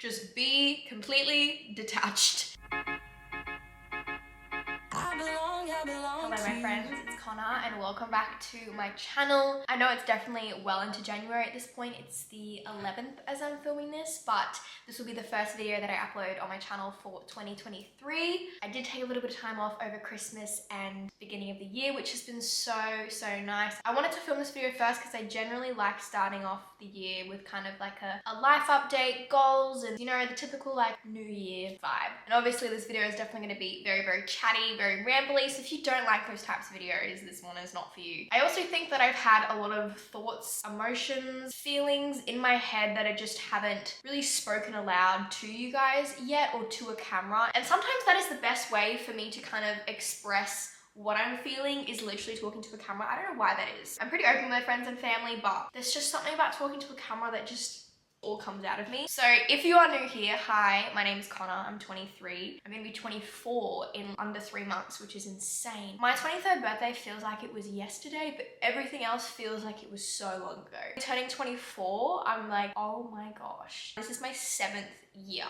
Just be completely detached. Hello my friends, it's Conagh and welcome back to my channel. I know it's definitely well into January at this point. It's the 11th as I'm filming this, but this will be the first video that I upload on my channel for 2023. I did take a little bit of time off over Christmas and beginning of the year, which has been so nice. I wanted to film this video first because I generally like starting off the year with kind of like a life update, goals, and you know, the typical like new year vibe. And obviously this video is definitely going to be very chatty, very rambly, so if you don't like those types of videos, this one is not for you. I also think that I've had a lot of thoughts, emotions, feelings in my head that I just haven't really spoken aloud to you guys yet or to a camera. And sometimes that is the best way for me to kind of express what I'm feeling, is literally talking to a camera. I don't know why that is. I'm pretty open with my friends and family, but there's just something about talking to a camera that just all comes out of me. So if you are new here, hi, my name is Conagh, I'm 23. I'm gonna be 24 in under 3 months, which is insane. My 23rd birthday feels like it was yesterday, but everything else feels like it was so long ago. Turning 24, I'm like, oh my gosh. This is my 7th year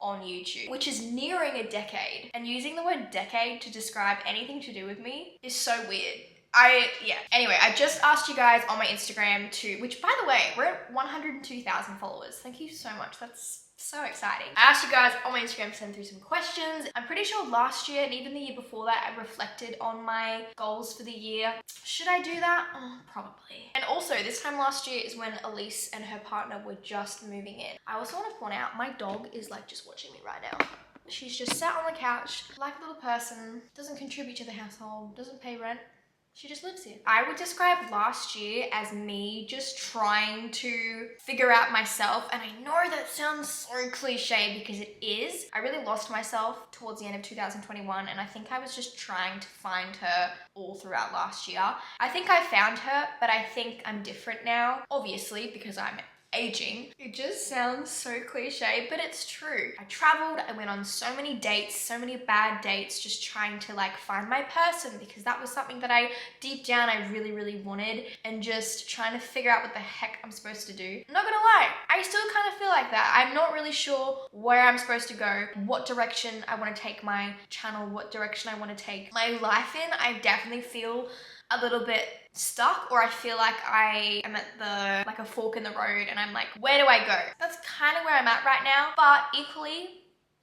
on YouTube, which is nearing a decade. And using the word decade to describe anything to do with me is so weird. Anyway, I just asked you guys on my Instagram which by the way, we're at 102,000 followers. Thank you so much. That's so exciting. I asked you guys on my Instagram to send through some questions. I'm pretty sure last year and even the year before that, I reflected on my goals for the year. Should I do that? Oh, probably. And also this time last year is when Elise and her partner were just moving in. I also want to point out my dog is like just watching me right now. She's just sat on the couch like a little person, doesn't contribute to the household, doesn't pay rent. She just lives here. I would describe last year as me just trying to figure out myself. And I know that sounds so cliche because it is. I really lost myself towards the end of 2021. And I think I was just trying to find her all throughout last year. I think I found her, but I think I'm different now. Obviously, because I'm aging. It just sounds so cliche, but it's true. I traveled, I went on so many dates, so many bad dates, just trying to like find my person because that was something that I deep down I really wanted, and just trying to figure out what the heck I'm supposed to do. I'm not gonna lie, I still kind of feel like that. I'm not really sure where I'm supposed to go, what direction I want to take my channel, what direction I want to take my life in. I definitely feel a little bit stuck, or I feel like I am at like a fork in the road and I'm like, where do I go? That's kind of where I'm at right now, but equally,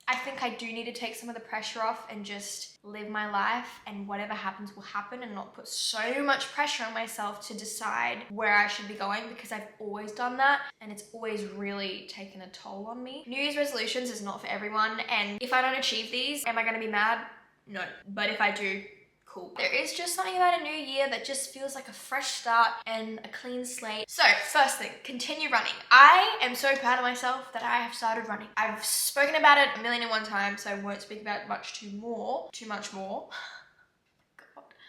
I think I do need to take some of the pressure off and just live my life, and whatever happens will happen, and not put so much pressure on myself to decide where I should be going, because I've always done that and it's always really taken a toll on me. New Year's resolutions is not for everyone, and if I don't achieve these, am I gonna be mad? No, but if I do, cool. There is just something about a new year that just feels like a fresh start and a clean slate. So first thing, continue running. I am so proud of myself that I have started running. I've spoken about it 1,000,001 times, so I won't speak about it too much more.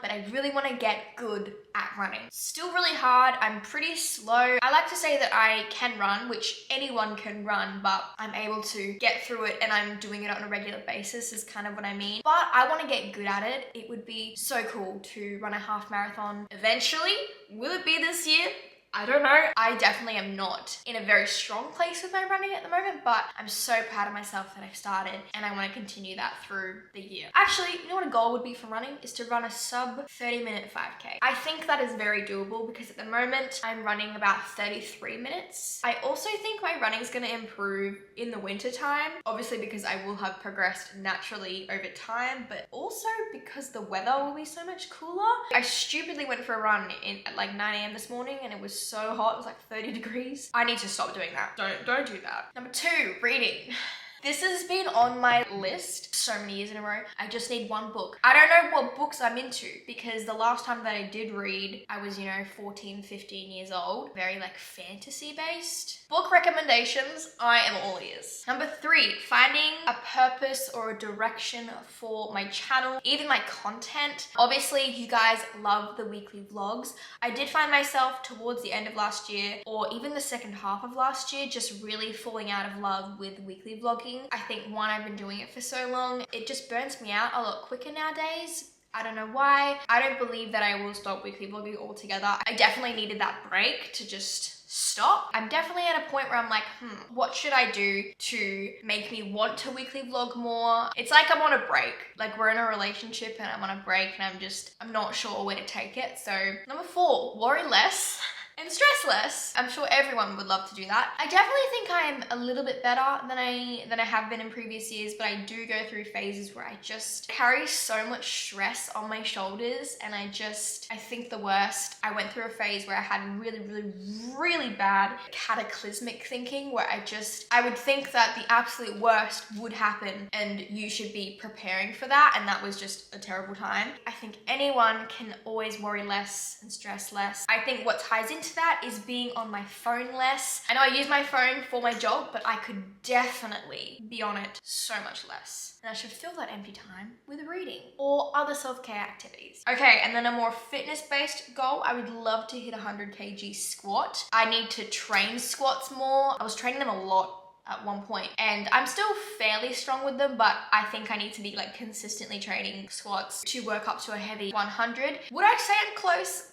But I really want to get good at running. Still really hard. I'm pretty slow. I like to say that I can run, which anyone can run, but I'm able to get through it and I'm doing it on a regular basis is kind of what I mean. But I want to get good at it. It would be so cool to run a half marathon eventually. Will it be this year? I don't know. I definitely am not in a very strong place with my running at the moment, but I'm so proud of myself that I've started, and I want to continue that through the year. Actually, you know what a goal would be for running? Is to run a sub 30-minute 5K. I think that is very doable because at the moment I'm running about 33 minutes. I also think my running is going to improve in the winter time, obviously because I will have progressed naturally over time, but also because the weather will be so much cooler. I stupidly went for a run at like 9 AM this morning and it was so hot, it was like 30 degrees. I need to stop doing that. Don't do that. Number 2, reading. This has been on my list so many years in a row. I just need one book. I don't know what books I'm into because the last time that I did read, I was, 14, 15 years old. Very like fantasy based. Book recommendations, I am all ears. Number 3, finding a purpose or a direction for my channel, even my content. Obviously, you guys love the weekly vlogs. I did find myself towards the end of last year, or even the second half of last year, just really falling out of love with weekly vlogging. I think one, I've been doing it for so long, it just burns me out a lot quicker nowadays. I don't know why. I don't believe that I will stop weekly vlogging altogether. I definitely needed that break to just stop. I'm definitely at a point where I'm like, what should I do to make me want to weekly vlog more? It's like I'm on a break. Like we're in a relationship and I'm on a break and I'm not sure where to take it. So number 4, worry less and stress less. I'm sure everyone would love to do that. I definitely think I'm a little bit better than I have been in previous years, but I do go through phases where I just carry so much stress on my shoulders and I think the worst. I went through a phase where I had really bad cataclysmic thinking where I would think that the absolute worst would happen and you should be preparing for that, and that was just a terrible time. I think anyone can always worry less and stress less. I think what ties into that is being on my phone less. I know I use my phone for my job, but I could definitely be on it so much less. And I should fill that empty time with reading or other self-care activities. Okay, and then a more fitness-based goal, I would love to hit 100 kg squat. I need to train squats more. I was training them a lot at one point and I'm still fairly strong with them, but I think I need to be like consistently training squats to work up to a heavy 100. Would I say I'm close?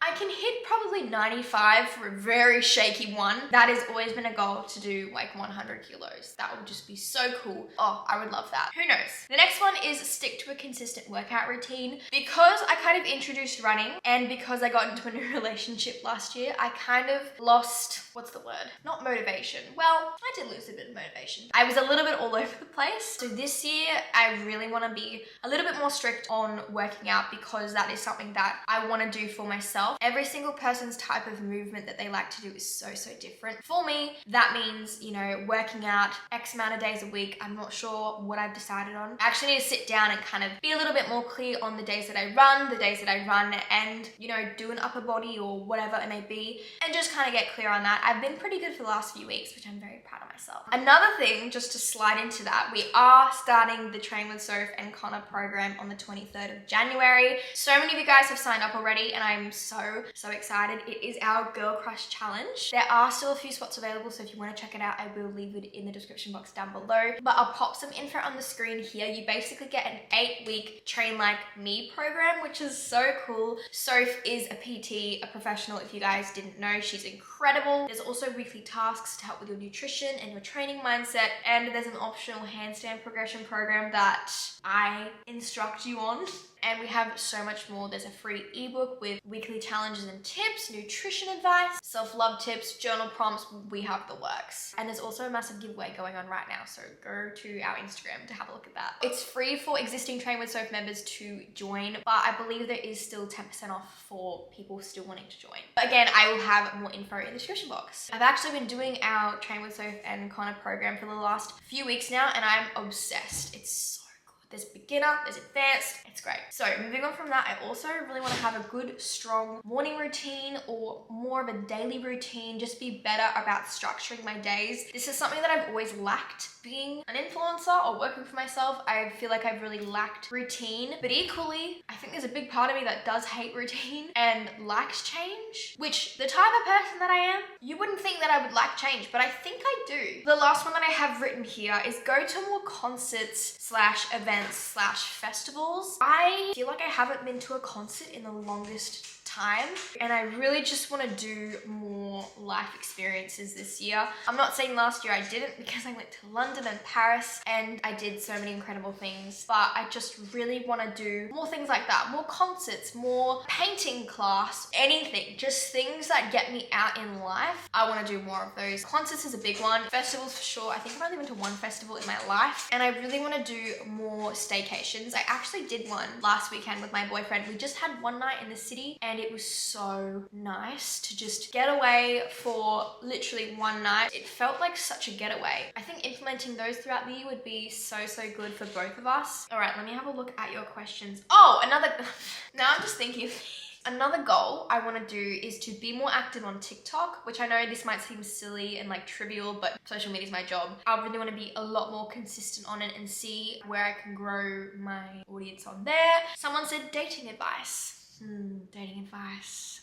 I can hit probably 95 for a very shaky one. That has always been a goal, to do like 100 kilos. That would just be so cool. Oh, I would love that. Who knows? The next one is stick to a consistent workout routine. Because I kind of introduced running and because I got into a new relationship last year, I kind of lost, what's the word? Not motivation. Well, I did lose a bit of motivation. I was a little bit all over the place. So this year, I really want to be a little bit more strict on working out because that is something that I want to do for myself. Every single person's type of movement that they like to do is so different. For me, that means, you know, working out X amount of days a week. I'm not sure what I've decided on. I actually need to sit down and kind of be a little bit more clear on the days that I run, and, you know, do an upper body or whatever it may be, and just kind of get clear on that. I've been pretty good for the last few weeks, which I'm very proud of myself. Another thing, just to slide into that, we are starting the Train with Soph and Conagh program on the 23rd of January. So many of you guys have signed up already and I'm so excited. It is our Girl Crush Challenge. There are still a few spots available, so if you want to check it out, I will leave it in the description box down below. But I'll pop some info on the screen here. You basically get an 8-week Train Like Me program, which is so cool. Soph is a PT, a professional. If you guys didn't know, she's incredible. There's also weekly tasks to help with your nutrition and your training mindset, and there's an optional handstand progression program that I instruct you on. And we have so much more. There's a free ebook with weekly challenges and tips, nutrition advice, self-love tips, journal prompts. We have the works. And there's also a massive giveaway going on right now, so go to our Instagram to have a look at that. It's free for existing Train with Soph members to join, but I believe there is still 10% off for people still wanting to join. But again, I will have more info in the description box. I've actually been doing our Train with Soph and Conagh program for the last few weeks now, and I'm obsessed. It's so there's beginner, there's advanced, it's great. So moving on from that, I also really want to have a good, strong morning routine or more of a daily routine, just be better about structuring my days. This is something that I've always lacked being an influencer or working for myself. I feel like I've really lacked routine, but equally, I think there's a big part of me that does hate routine and likes change, which the type of person that I am, you wouldn't think that I would like change, but I think I do. The last one that I have written here is go to more concerts / events / festivals. I feel like I haven't been to a concert in the longest time, and I really just want to do more life experiences this year. I'm not saying last year I didn't, because I went to London and Paris and I did so many incredible things, but I just really want to do more things like that, more concerts, more painting class, anything, just things that get me out in life. I want to do more of those. Concerts is a big one. Festivals for sure. I think I've only been to one festival in my life, and I really want to do more staycations. I actually did one last weekend with my boyfriend. We just had one night in the city and it was so nice to just get away for literally one night. It felt like such a getaway. I think implementing those throughout the year would be so good for both of us. All right, let me have a look at your questions. Oh, now I'm just thinking. Another goal I want to do is to be more active on TikTok, which I know this might seem silly and like trivial, but social media is my job. I really want to be a lot more consistent on it and see where I can grow my audience on there. Someone said dating advice. Dating advice.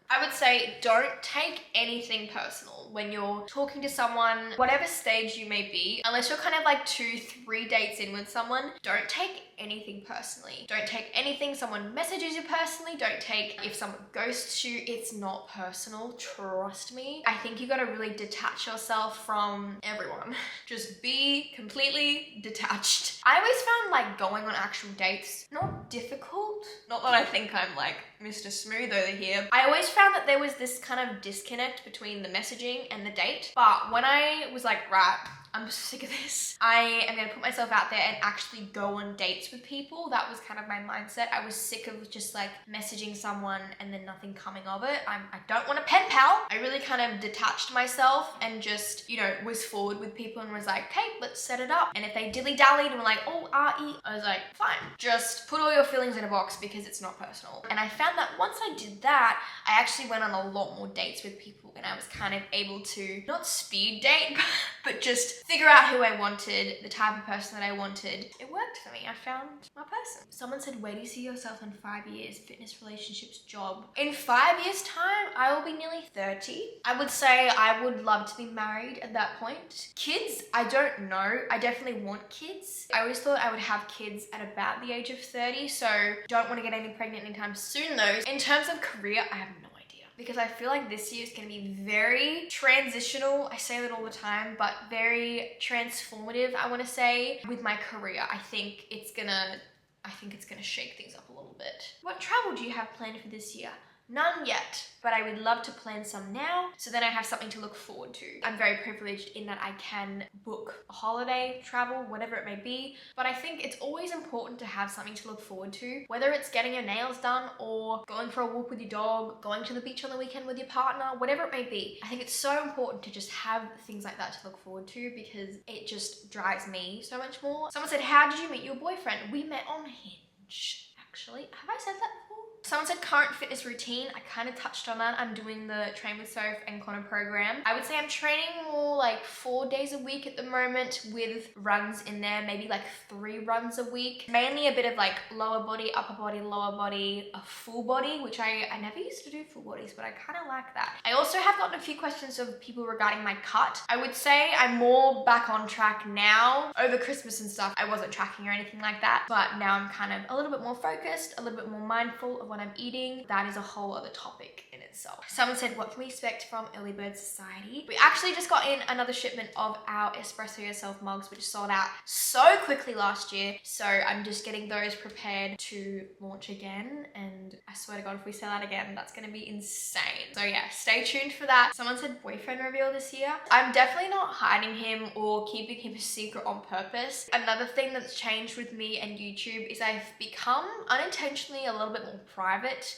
I would say don't take anything personal when you're talking to someone, whatever stage you may be, unless you're kind of like 2-3 dates in with someone. Don't take anything personally. Don't take anything someone messages you personally. Don't take if someone ghosts you. It's not personal, trust me. I think you gotta really detach yourself from everyone. Just be completely detached. I always found like going on actual dates not difficult. Not that I think I'm like Mr. Smooth over here. I always found that there was this kind of disconnect between the messaging and the date. But when I was like, right, I'm sick of this. I am gonna put myself out there and actually go on dates with people. That was kind of my mindset. I was sick of just like messaging someone and then nothing coming of it. I don't want a pen pal. I really kind of detached myself and just, you know, was forward with people and was like, hey, let's set it up. And if they dilly-dallied and were like, oh, R-E, I was like, fine. Just put all your feelings in a box because it's not personal. And I found that once I did that, I actually went on a lot more dates with people and I was kind of able to not speed date, but just figure out who I wanted, the type of person that I wanted. It worked for me. I found my person. Someone said, where do you see yourself in 5 years? Fitness, relationships, job. In 5 years time, I will be nearly 30. I would say I would love to be married at that point. Kids, I don't know. I definitely want kids. I always thought I would have kids at about the age of 30, so don't want to get any pregnant anytime soon though. In terms of career, I have no idea, because I feel like this year is going to be very transitional. I say that all the time, but very transformative, I want to say, with my career. I think it's gonna shake things up a little bit. What travel do you have planned for this year? None yet, but I would love to plan some now, so then I have something to look forward to. I'm very privileged in that I can book a holiday, travel, whatever it may be, but I think it's always important to have something to look forward to, whether it's getting your nails done or going for a walk with your dog, going to the beach on the weekend with your partner, whatever it may be. I think it's so important to just have things like that to look forward to because it just drives me so much more. Someone said, how did you meet your boyfriend? We met on Hinge, actually. Have I said that before? Someone said current fitness routine. I kind of touched on that. I'm doing the Train with Soph and Conagh program. I would say I'm training more like 4 days a week at the moment with runs in there, maybe like 3 runs a week. Mainly a bit of like lower body, upper body, lower body, a full body, which I never used to do full bodies, but I kind of like that. I also have gotten a few questions of people regarding my cut. I would say I'm more back on track now. Over Christmas and stuff, I wasn't tracking or anything like that, but now I'm kind of a little bit more focused, a little bit more mindful of what I'm eating. That is a whole other topic in itself. Someone said, what can we expect from Early Bird Society? We actually just got in another shipment of our Espresso Yourself mugs, which sold out so quickly last year. So I'm just getting those prepared to launch again. And I swear to God, if we sell out again, that's going to be insane. So yeah, stay tuned for that. Someone said boyfriend reveal this year. I'm definitely not hiding him or keeping him a secret on purpose. Another thing that's changed with me and YouTube is I've become unintentionally a little bit more private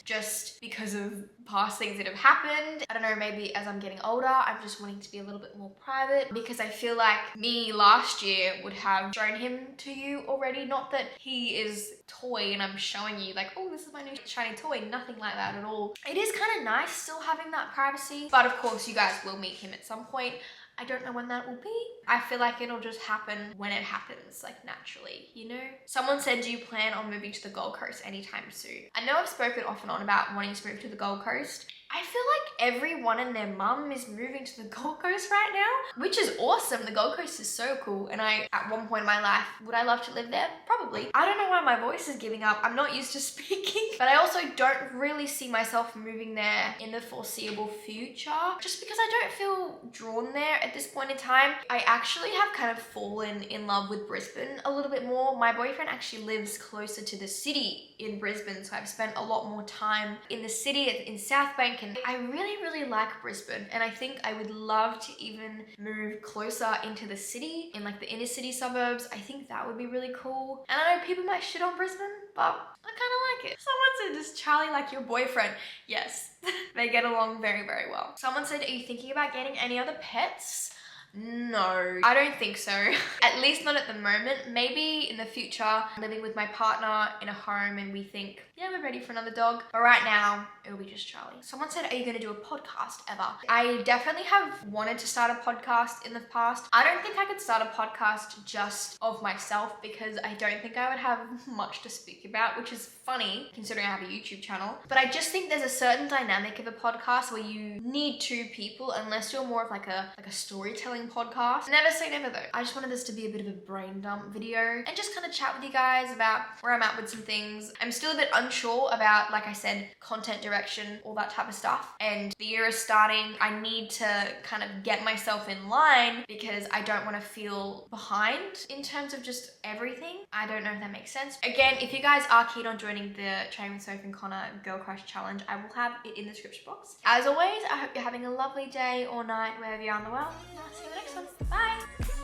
just because of past things that have happened. I don't know, maybe as I'm getting older, I'm just wanting to be a little bit more private because I feel like me last year would have shown him to you already. Not that he is toy and I'm showing you like, oh, this is my new shiny toy. Nothing like that at all. It is kind of nice still having that privacy, but of course you guys will meet him at some point. I don't know when that will be. I feel like it'll just happen when it happens, like naturally, you know? Someone said, do you plan on moving to the Gold Coast anytime soon? I know I've spoken off and on about wanting to move to the Gold Coast. I feel like everyone and their mum is moving to the Gold Coast right now, which is awesome. The Gold Coast is so cool. And at one point in my life, would I love to live there? Probably. I don't know why my voice is giving up. I'm not used to speaking, but I also don't really see myself moving there in the foreseeable future, just because I don't feel drawn there at this point in time. I actually have kind of fallen in love with Brisbane a little bit more. My boyfriend actually lives closer to the city in Brisbane, so I've spent a lot more time in the city, in South Bank, and I really like Brisbane, and I think I would love to even move closer into the city, in like the inner city suburbs. I think that would be really cool. And I know people might shit on Brisbane, but I kind of like it. Someone said, does Charlie like your boyfriend? Yes, they get along very well. Someone said, are you thinking about getting any other pets? No, I don't think so. At least not at the moment. Maybe in the future, living with my partner in a home and we think yeah, we're ready for another dog. But right now, it'll be just Charlie. Someone said, are you gonna do a podcast ever? I definitely have wanted to start a podcast in the past. I don't think I could start a podcast just of myself because I don't think I would have much to speak about, which is funny considering I have a YouTube channel. But I just think there's a certain dynamic of a podcast where you need two people unless you're more of like a storytelling podcast. Never say never though. I just wanted this to be a bit of a brain dump video and just kind of chat with you guys about where I'm at with some things. I'm still a bit unsure about, like I said, content direction, all that type of stuff. And the year is starting. I need to kind of get myself in line because I don't want to feel behind in terms of just everything. I don't know if that makes sense. Again, if you guys are keen on joining the Train with Soph and Conagh Girl Crush Challenge, I will have it in the description box. As always, I hope you're having a lovely day or night wherever you are in the world. And I'll see you in the next one. Bye!